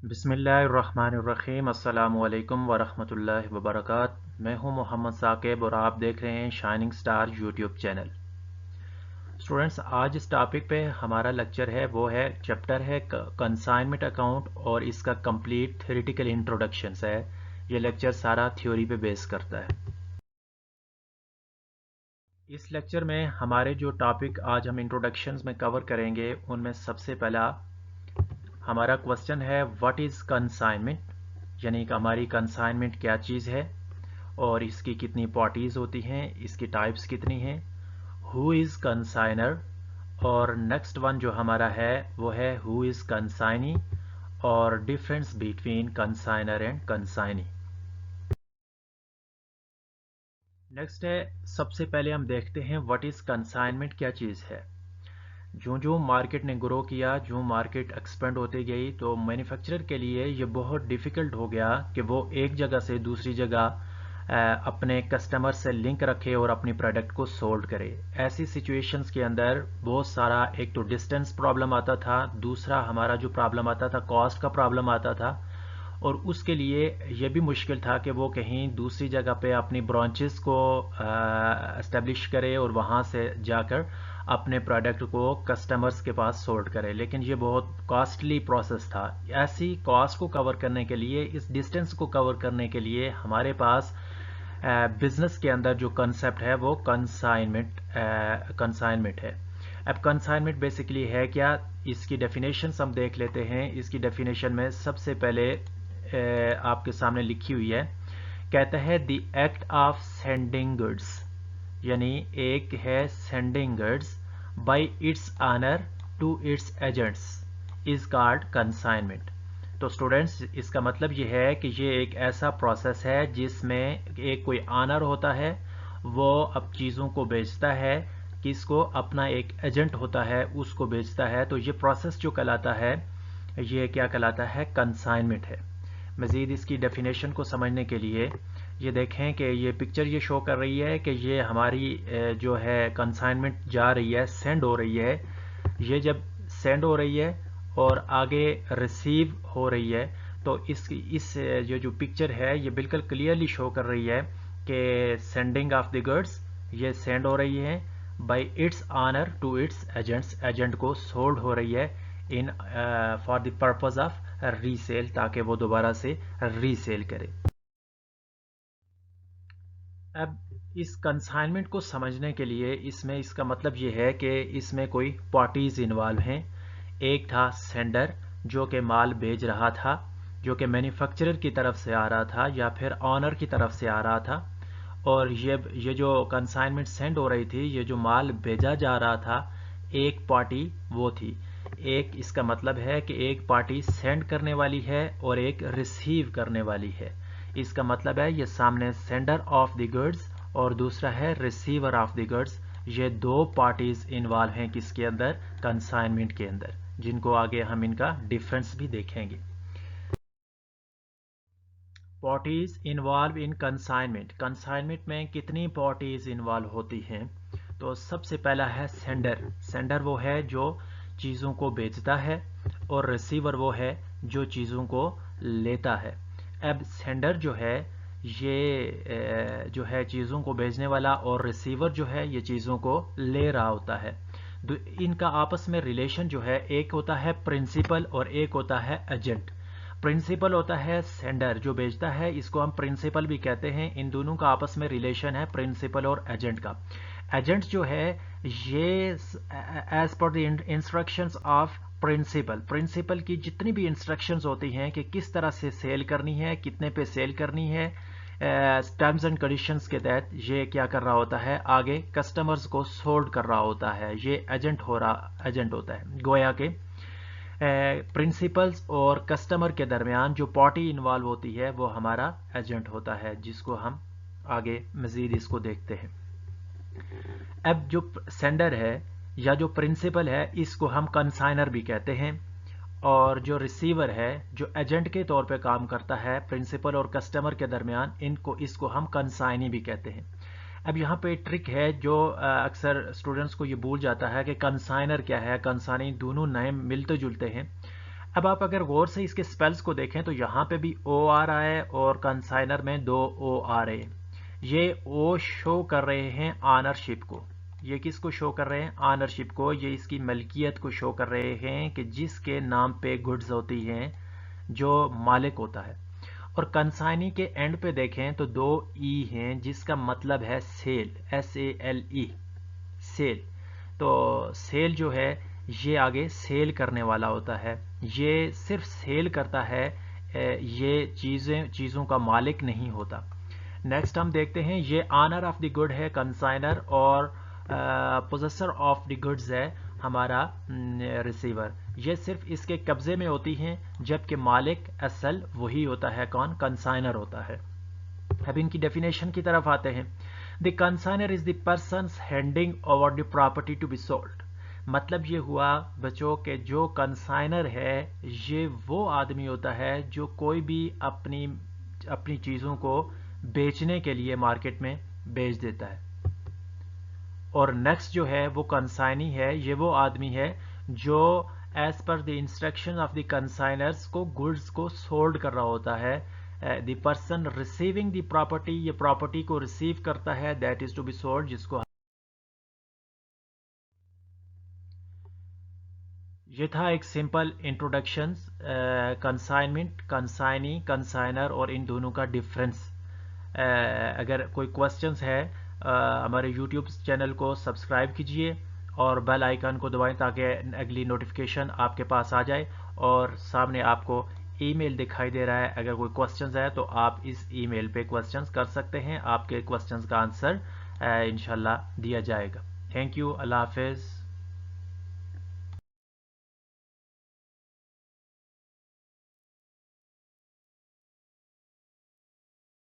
बिस्मिल्लाहिर्रहमानिर्रहीम। अस्सलामु अलैकुम वरहमतुल्लाहि वबरकात। मैं हूं मोहम्मद साकिब और आप देख रहे हैं shining star YouTube channel. Students, आज इस टॉपिक पे हमारा लेक्चर है, वो है चैप्टर है कंसाइनमेंट अकाउंट और इसका कंप्लीट थ्योरेटिकल इंट्रोडक्शंस है। ये लेक्चर सारा थ्योरी पे बेस करता है। इस लेक्चर में हमारे जो टॉपिक आज हम इंट्रोडक्शंस में कवर करेंगे उनमें सबसे पहला हमारा क्वेश्चन है व्हाट इज़ कंसाइनमेंट, यानी कि हमारी कंसाइनमेंट क्या चीज़ है और इसकी कितनी पार्टीज होती हैं, इसकी टाइप्स कितनी हैं, हु इज़ कंसाइनर, और नेक्स्ट वन जो हमारा है वो है हु इज़ कंसाइनी और difference between consignor and consignee. Next है, सबसे पहले हम देखते हैं व्हाट इज़ कंसाइनमेंट क्या चीज़ है। जो जो मार्केट ने ग्रो किया, जो मार्केट एक्सपेंड होती गई, तो मैन्युफैक्चरर के लिए ये बहुत डिफ़िकल्ट हो गया कि वो एक जगह से दूसरी जगह अपने कस्टमर से लिंक रखे और अपनी प्रोडक्ट को सोल्ड करे। ऐसी सिचुएशंस के अंदर बहुत सारा, एक तो डिस्टेंस प्रॉब्लम आता था, दूसरा हमारा जो प्रॉब्लम आता था कॉस्ट का प्रॉब्लम आता था, और उसके लिए ये भी मुश्किल था कि वो कहीं दूसरी जगह पे अपनी ब्रांचेस को एस्टेब्लिश करे और वहाँ से जाकर अपने प्रोडक्ट को कस्टमर्स के पास सोल्ड करे। लेकिन ये बहुत कॉस्टली प्रोसेस था। ऐसी कॉस्ट को कवर करने के लिए, इस डिस्टेंस को कवर करने के लिए हमारे पास बिजनेस के अंदर जो कंसेप्ट है वो कंसाइनमेंट है। अब कंसाइनमेंट बेसिकली है क्या, इसकी डेफिनेशन हम देख लेते हैं। इसकी डेफिनेशन में सबसे पहले आपके सामने लिखी हुई है, कहता है the act of sending goods, यानी एक है sending goods by its owner to its agents is called consignment. तो स्टूडेंट्स, इसका मतलब ये है कि ये एक ऐसा प्रोसेस है जिसमें एक कोई ऑनर होता है, वो अब चीज़ों को बेचता है, किसको, अपना एक एजेंट होता है उसको बेचता है। तो ये प्रोसेस जो कहलाता है, ये क्या कहलाता है, कंसाइनमेंट है। मज़ीद इसकी डेफिनेशन को समझने के लिए ये देखें कि ये पिक्चर ये शो कर रही है कि ये हमारी जो है कंसाइनमेंट जा रही है, सेंड हो रही है। ये जब सेंड हो रही है और आगे रिसीव हो रही है, तो इस जो पिक्चर है ये बिल्कुल क्लियरली शो कर रही है कि सेंडिंग ऑफ द गुड्स, ये सेंड हो रही है by its owner to its agents, agent को सोल्ड हो रही है in for the purpose of resale, ताकि वो दोबारा से रीसेल करे। अब इस कंसाइनमेंट को समझने के लिए इसमें इसका मतलब ये है कि इसमें कोई पार्टीज इन्वॉल्व हैं। एक था सेंडर जो कि माल भेज रहा था, जो कि मैन्युफैक्चरर की तरफ से आ रहा था या फिर ऑनर की तरफ से आ रहा था, और ये जो कंसाइनमेंट सेंड हो रही थी, ये जो माल भेजा जा रहा था, एक पार्टी वो थी। एक, इसका मतलब है कि एक पार्टी सेंड करने वाली है और एक रिसीव करने वाली है। इसका मतलब है ये सामने सेंडर ऑफ द गुड्स और दूसरा है रिसीवर ऑफ द गुड्स। ये दो पार्टीज इन्वॉल्व हैं किसके अंदर, कंसाइनमेंट के अंदर, जिनको आगे हम इनका डिफरेंस भी देखेंगे। Parties involve in consignment, consignment में कितनी पार्टीज इन्वॉल्व होती हैं। तो सबसे पहला है सेंडर। सेंडर वो है जो चीज़ों को बेचता है और रिसीवर वो है जो चीज़ों को लेता है। अब सेंडर जो है ये जो है चीज़ों को भेजने वाला, और रिसीवर जो है ये चीज़ों को ले रहा होता है। इनका आपस में रिलेशन जो है, एक होता है प्रिंसिपल और एक होता है एजेंट। प्रिंसिपल होता है सेंडर जो बेचता है, इसको हम प्रिंसिपल भी कहते हैं। इन दोनों का आपस में रिलेशन है प्रिंसिपल और एजेंट का। एजेंट जो है ये as per the instructions of principal, principal की जितनी भी इंस्ट्रक्शंस होती हैं कि किस तरह से सेल करनी है, कितने पे सेल करनी है, टर्म्स एंड कंडीशंस के तहत ये क्या कर रहा होता है, आगे कस्टमर्स को सोल्ड कर रहा होता है। ये एजेंट होता है। गोया के प्रिंसिपल्स और कस्टमर के दरमियान जो पार्टी इन्वॉल्व होती है वो हमारा एजेंट होता है, जिसको हम आगे मजीद इसको देखते हैं। अब जो सेंडर है या जो प्रिंसिपल है, इसको हम कंसाइनर भी कहते हैं, और जो रिसीवर है जो एजेंट के तौर पे काम करता है प्रिंसिपल और कस्टमर के दरमियान, इसको हम कंसाइनी भी कहते हैं। अब यहाँ पे ट्रिक है जो अक्सर स्टूडेंट्स को ये भूल जाता है कि कंसाइनर क्या है, कंसाइनी, दोनों नेम मिलते जुलते हैं। अब आप अगर गौर से इसके स्पेल्स को देखें तो यहाँ पे भी ओ आ रहा है और कंसाइनर में 2 ओ आ रहे हैं। ये ओ शो कर रहे हैं ऑनरशिप को। ये किसको शो कर रहे हैं? ऑनरशिप को। ये इसकी मलकियत को शो कर रहे हैं कि जिसके नाम पे गुड्स होती हैं, जो मालिक होता है। और कंसाइनी के एंड पे देखें तो 2 ई हैं जिसका मतलब है सेल, SALE, सेल। तो सेल जो है ये आगे सेल करने वाला होता है, ये सिर्फ सेल करता है, ये चीज़ों का मालिक नहीं होता। नेक्स्ट हम देखते हैं, ये ऑनर ऑफ द गुड है कंसाइनर, और पोजेसर ऑफ द गुड्स है हमारा रिसीवर। ये सिर्फ इसके कब्जे में होती हैं, जबकि मालिक असल वही होता है, कौन? कंसाइनर होता है। अब इनकी डेफिनेशन की तरफ आते हैं। The consignor is the person handing over the property to be sold. मतलब ये हुआ बच्चों के जो कंसाइनर है ये वो आदमी होता है जो कोई भी अपनी चीज़ों को बेचने के लिए मार्केट में बेच देता है। और नेक्स्ट जो है वो कंसाइनी है, ये वो आदमी है जो as per the instruction of the consignors को गुड्स को सोल्ड कर रहा होता है। The person receiving the property, ये प्रॉपर्टी को रिसीव करता है, that is to be sold, जिसको ये था एक simple introduction consignment, consignee, consignor और इन दोनों का डिफरेंस। अगर कोई क्वेश्चंस है हमारे यूट्यूब चैनल को सब्सक्राइब कीजिए और बेल आइकन को दबाएं ताकि अगली नोटिफिकेशन आपके पास आ जाए, और सामने आपको ईमेल दिखाई दे रहा है। अगर कोई क्वेश्चंस है तो आप इस ईमेल पे क्वेश्चंस कर सकते हैं, आपके क्वेश्चंस का आंसर इंशाल्लाह दिया जाएगा। थैंक यू, अल्लाह हाफिज़।